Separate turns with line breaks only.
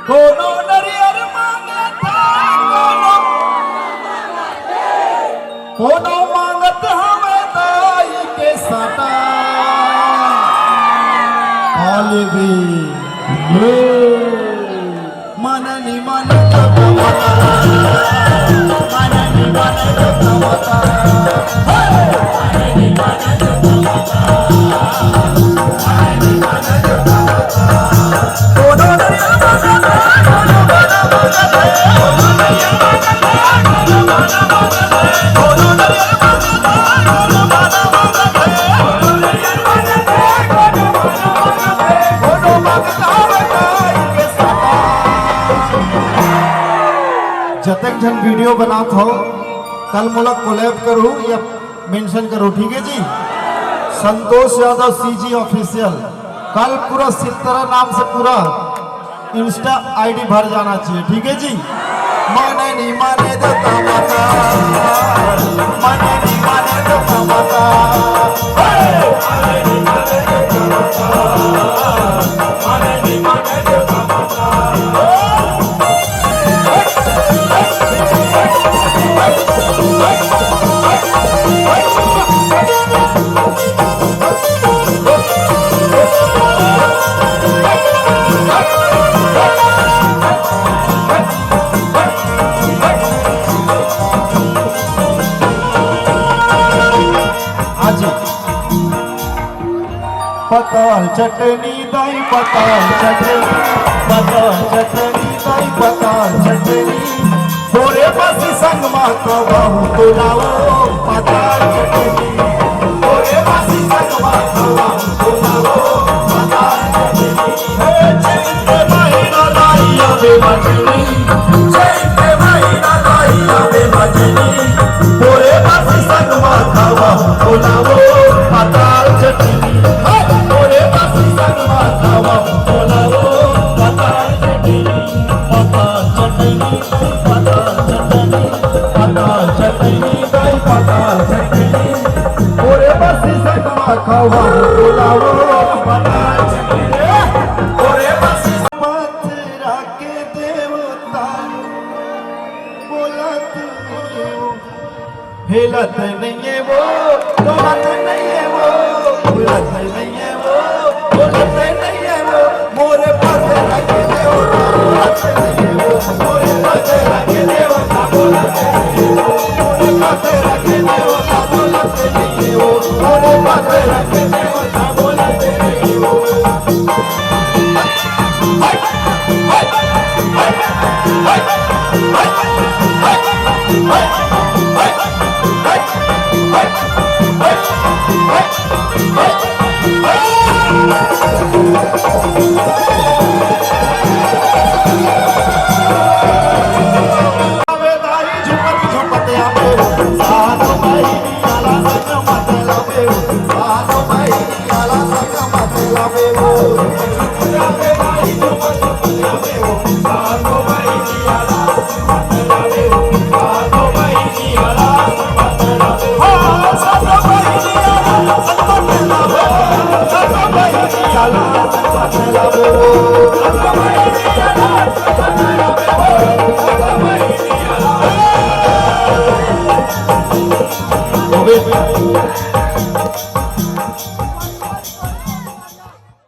कोनो नरियर मांगत कोनो मांगत हमें दाई के सटा भी मननी मन मननी मन जतक जन वीडियो बनात हो कल मोला कोलैब करूँ या मेंशन करो, ठीक है जी। संतोष यादव सीजी ऑफिशियल कल पूरा सितारा नाम से पूरा इंस्टा आईडी भर जाना चाहिए, ठीक है जी। माने नहीं माने तो तमाशा, माने नहीं माने तो तमाशा, माने नहीं माने तो तमाशा, माने नहीं माने तो तमाशा। पताल चटनी दाई पताल चटनी दाई पताल चटनी थोड़े पासी संग माता बाहू तो लाओ पताल चटनी थोड़े पासी संग माता बाहू तो लाओ पताल चटनी चैते महीना लाई आवे मजनी चैते महीना लाई आवे मजनी थोड़े पासी संग माता बाहू तो लाओ पताल चटनी खावा बोलावो पताल चटनी ओरे बसी पथरा के देवता बोलत हिलत नहीं है वो डोलत नहीं है वो हिलत नहीं है वो बोलत नहीं है वो मोरे पथरा के देवता बोलत नहीं है वो मोरे पथरा के देवता बोलत नहीं है वो मोरे पथरा के देवता बोलत नहीं है वो मोरे पथरा के देवता बोलत नहीं है वो। Hello.